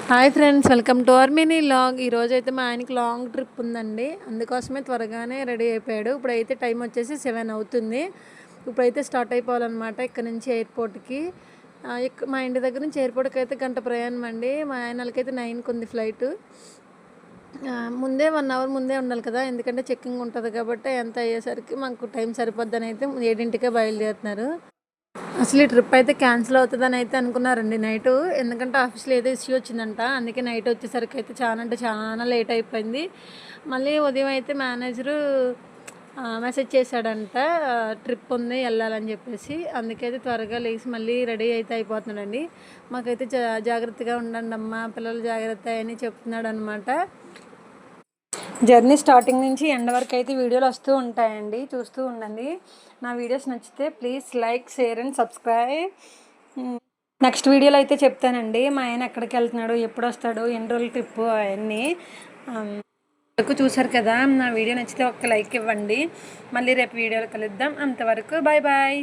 Hi friends, welcome to our mini log. ఈరోజు అయితే మా ఆయనకి లాంగ్ ట్రిప్ ఉందండి. అందుకోసమే త్వరగానే రెడీ అయిపోయాడు. ఇప్పుడైతే టైం వచ్చేసి 7 అవుతుంది. ఇప్పుడైతే స్టార్ట్ అయిపోవాలన్నమాట ఇక్కడ నుంచి ఎయిర్పోర్ట్కి. మా ఇంటి దగ్గర నుంచి ఎయిర్పోర్ట్కి అయితే గంట ప్రయాణం అండి. మా ఆయనకైతే 9కి ఉంది ఫ్లైట్. ముందే 1 అవర్ ముందే ఉండాలి కదా, ఎందుకంటే చెక్కింగ్ ఉంటుంది కాబట్టి. ఎంత అయ్యేసరికి మాకు టైం సరిపోద్దని అయితే 7కే బయలుదేరుతున్నారు. అసలు ఈ ట్రిప్ అయితే క్యాన్సిల్ అవుతుందని అయితే అనుకున్నారండి నైటు. ఎందుకంటే ఆఫీస్లో ఏదో ఇష్యూ వచ్చిందంట. అందుకే నైట్ వచ్చేసరికి అయితే చాలా అంటే చాలా లేట్ అయిపోయింది. మళ్ళీ ఉదయం అయితే మేనేజరు మెసేజ్ చేశాడంట, ట్రిప్ ఉంది వెళ్ళాలని చెప్పేసి. అందుకైతే త్వరగా లేచి మళ్ళీ రెడీ అయితే అయిపోతున్నాడండి. మాకైతే జాగ్రత్తగా ఉండండి అమ్మ, పిల్లలు జాగ్రత్త అని చెప్తున్నాడు అనమాట. జర్నీ స్టార్టింగ్ నుంచి ఎండ్ వరకు అయితే వీడియోలు వస్తూ ఉంటాయండి, చూస్తూ ఉండండి. నా వీడియోస్ నచ్చితే please like, share and subscribe. Next వీడియోలో అయితే చెప్తానండి మా ఆయన ఎక్కడికి వెళ్తున్నాడు, ఎప్పుడు వస్తాడు, ఎన్ని రోజుల ట్రిప్ అవన్నీ. వరకు చూసారు కదా. నా వీడియో నచ్చితే ఒక్క లైక్ ఇవ్వండి. మళ్ళీ రేపు వీడియోలో కలుద్దాం. అంతవరకు బాయ్ బాయ్.